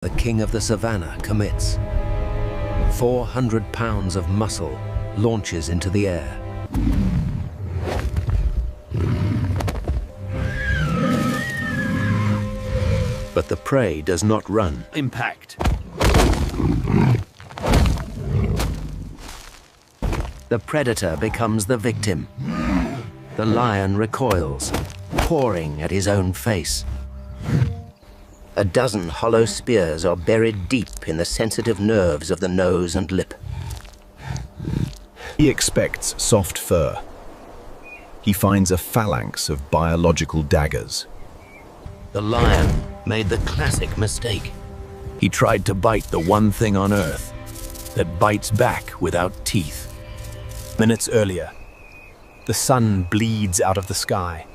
The king of the savannah commits. 400 pounds of muscle launches into the air. But the prey does not run. Impact. The predator becomes the victim. The lion recoils, pawing at his own face. A dozen hollow spears are buried deep in the sensitive nerves of the nose and lip. He expects soft fur. He finds a phalanx of biological daggers. The lion made the classic mistake. He tried to bite the one thing on Earth that bites back without teeth. Minutes earlier, the sun bleeds out of the sky.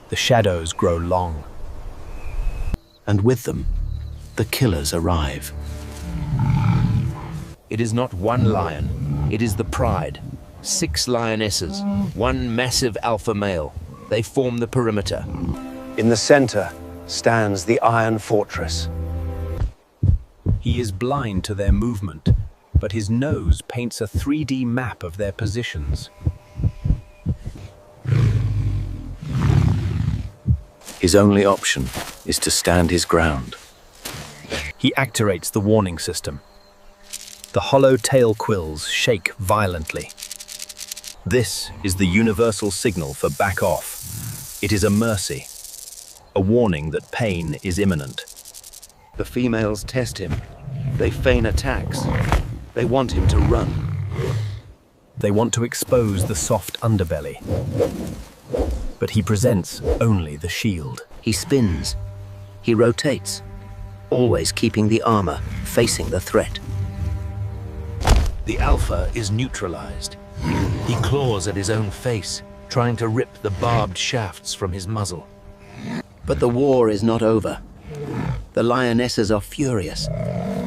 The shadows grow long. And with them, the killers arrive. It is not one lion, it is the pride. 6 lionesses, 1 massive alpha male. They form the perimeter. In the center stands the Iron Fortress. He is blind to their movement, but his nose paints a 3D map of their positions. His only option is to stand his ground. He activates the warning system. The hollow tail quills shake violently. This is the universal signal for back off. It is a mercy, a warning that pain is imminent. The females test him. They feign attacks. They want him to run. They want to expose the soft underbelly. But he presents only the shield. He spins. He rotates, always keeping the armor facing the threat. The alpha is neutralized. He claws at his own face, trying to rip the barbed shafts from his muzzle. But the war is not over. The lionesses are furious.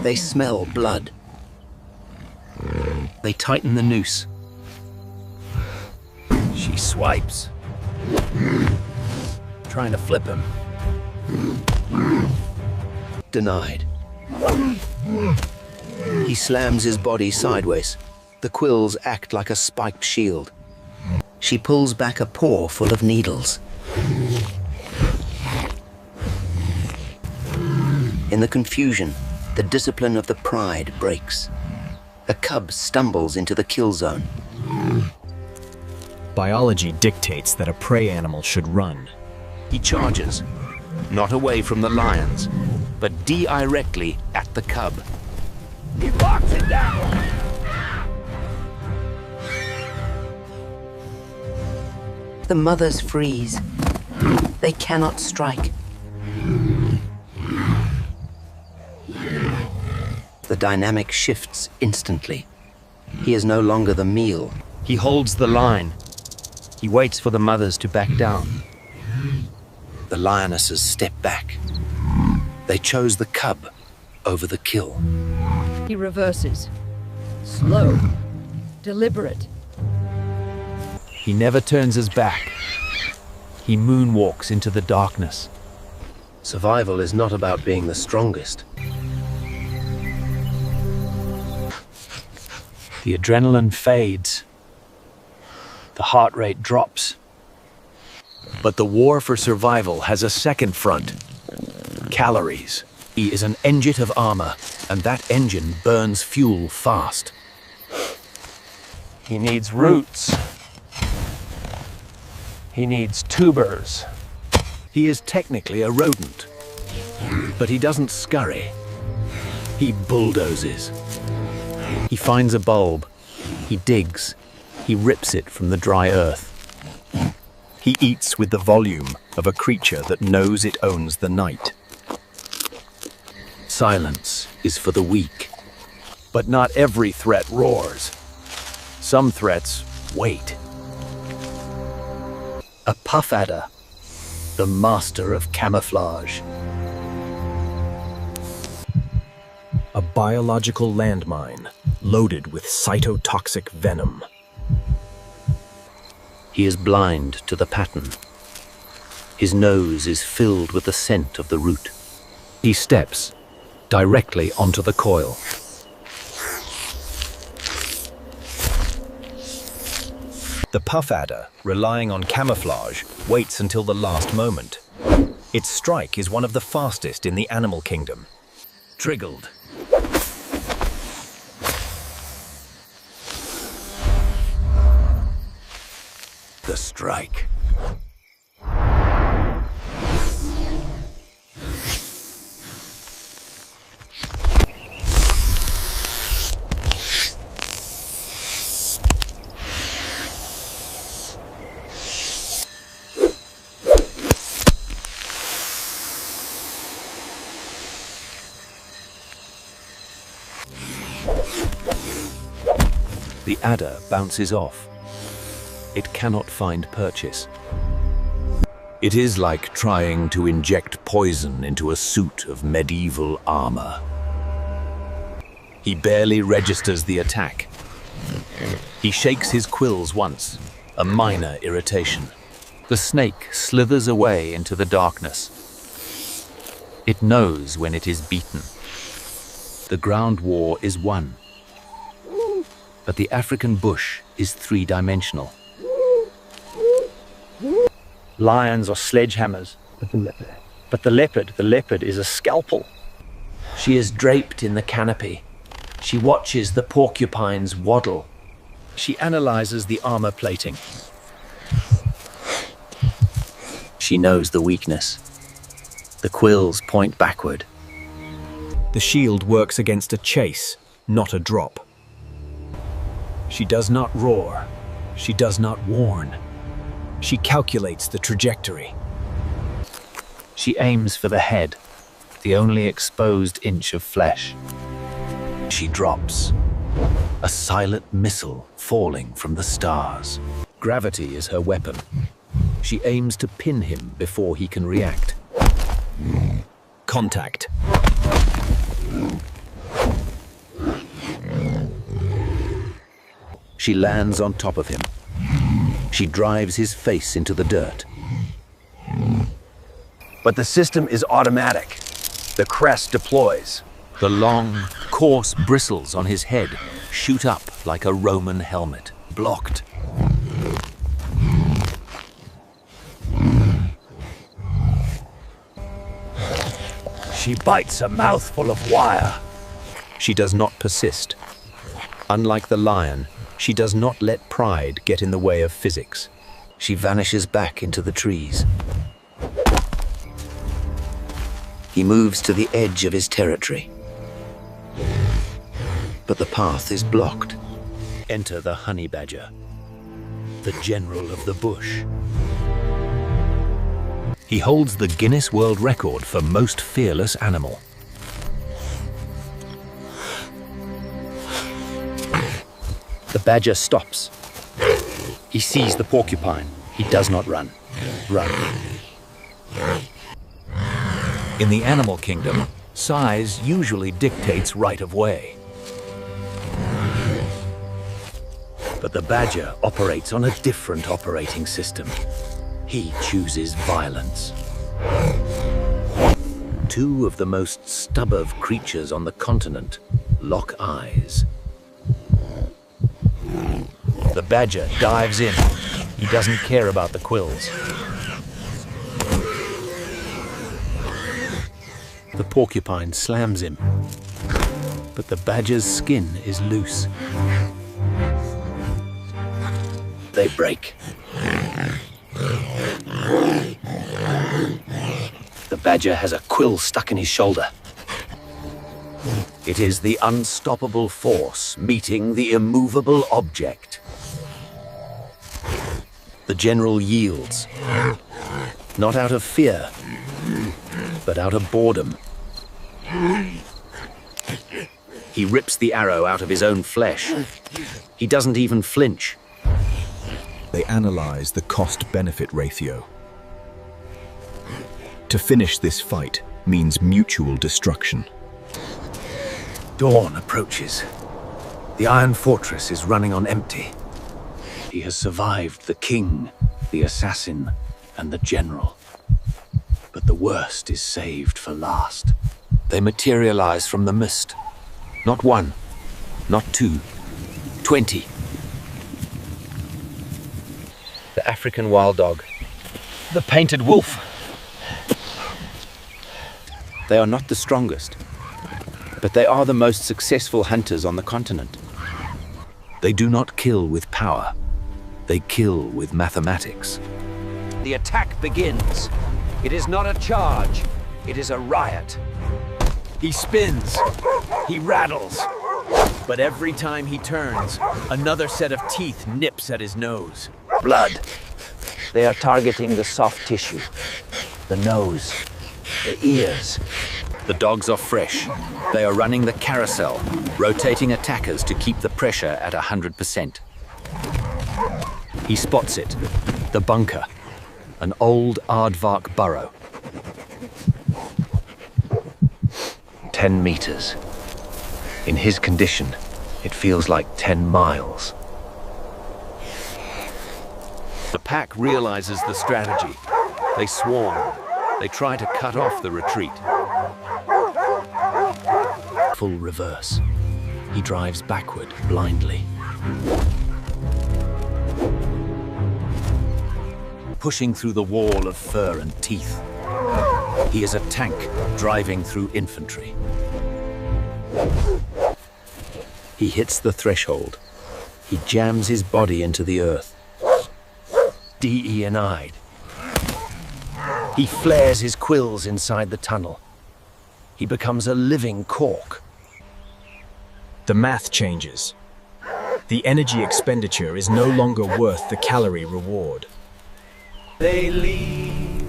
They smell blood. They tighten the noose. She swipes, trying to flip him. Denied. He slams his body sideways. The quills act like a spiked shield. She pulls back a paw full of needles. In the confusion, the discipline of the pride breaks. A cub stumbles into the kill zone. Biology dictates that a prey animal should run. He charges, not away from the lions, but directly at the cub. He locks it down! The mothers freeze. They cannot strike. The dynamic shifts instantly. He is no longer the meal. He holds the line. He waits for the mothers to back down. The lionesses step back. They chose the cub over the kill. He reverses. Slow. Deliberate. He never turns his back. He moonwalks into the darkness. Survival is not about being the strongest. The adrenaline fades. The heart rate drops. But the war for survival has a second front. Calories. He is an engine of armor, and that engine burns fuel fast. He needs roots. He needs tubers. He is technically a rodent, but he doesn't scurry. He bulldozes. He finds a bulb. He digs. He rips it from the dry earth. He eats with the volume of a creature that knows it owns the night. Silence is for the weak. But not every threat roars. Some threats wait. A puff adder, the master of camouflage. A biological landmine loaded with cytotoxic venom. He is blind to the pattern. His nose is filled with the scent of the root. He steps directly onto the coil. The puff adder, relying on camouflage, waits until the last moment. Its strike is one of the fastest in the animal kingdom. Triggered. The strike. The adder bounces off. It cannot find purchase. It is like trying to inject poison into a suit of medieval armor. He barely registers the attack. He shakes his quills once, a minor irritation. The snake slithers away into the darkness. It knows when it is beaten. The ground war is won. But the African bush is three-dimensional. Lions are sledgehammers, but the leopard is a scalpel. She is draped in the canopy. She watches the porcupines waddle. She analyzes the armor plating. She knows the weakness. The quills point backward. The shield works against a chase, not a drop. She does not roar. She does not warn. She calculates the trajectory. She aims for the head, the only exposed inch of flesh. She drops. A silent missile falling from the stars. Gravity is her weapon. She aims to pin him before he can react. Contact. She lands on top of him. She drives his face into the dirt. But the system is automatic. The crest deploys. The long, coarse bristles on his head shoot up like a Roman helmet. Blocked. She bites a mouthful of wire. She does not persist. Unlike the lion, she does not let pride get in the way of physics. She vanishes back into the trees. He moves to the edge of his territory. But the path is blocked. Enter the honey badger, the general of the bush. He holds the Guinness World Record for most fearless animal. The badger stops. He sees the porcupine. He does not run. Run. In the animal kingdom, size usually dictates right of way. But the badger operates on a different operating system. He chooses violence. Two of the most stubborn creatures on the continent lock eyes. The badger dives in. He doesn't care about the quills. The porcupine slams him, but the badger's skin is loose. They break. The badger has a quill stuck in his shoulder. It is the unstoppable force meeting the immovable object. The general yields, not out of fear, but out of boredom. He rips the arrow out of his own flesh. He doesn't even flinch. They analyze the cost-benefit ratio. To finish this fight means mutual destruction. Dawn approaches. The Iron Fortress is running on empty. He has survived the king, the assassin, and the general. But the worst is saved for last. They materialize from the mist. Not one, not two, 20. The African wild dog. The painted wolf. They are not the strongest, but they are the most successful hunters on the continent. They do not kill with power. They kill with mathematics. The attack begins. It is not a charge. It is a riot. He spins, he rattles, but every time he turns, another set of teeth nips at his nose. Blood. They are targeting the soft tissue, the nose, the ears. The dogs are fresh. They are running the carousel, rotating attackers to keep the pressure at 100%. He spots it, the bunker, an old aardvark burrow. 10 meters. In his condition, it feels like 10 miles. The pack realizes the strategy. They swarm. They try to cut off the retreat. Full reverse. He drives backward blindly. Pushing through the wall of fur and teeth. He is a tank driving through infantry. He hits the threshold. He jams his body into the earth. DE&I'd. He flares his quills inside the tunnel. He becomes a living cork. The math changes. The energy expenditure is no longer worth the calorie reward. They leave.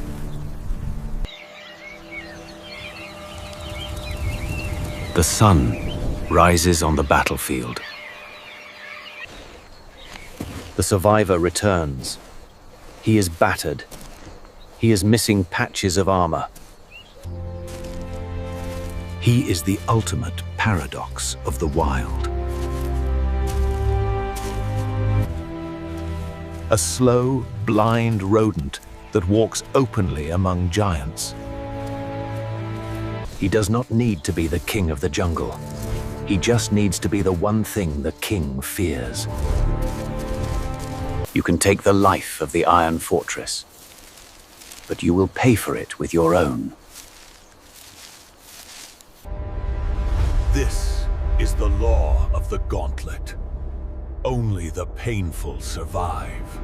The sun rises on the battlefield. The survivor returns. He is battered. He is missing patches of armor. He is the ultimate paradox of the wild. A slow, blind rodent that walks openly among giants. He does not need to be the king of the jungle. He just needs to be the one thing the king fears. You can take the life of the Iron Fortress, but you will pay for it with your own. This is the law of the gauntlet. Only the painful survive.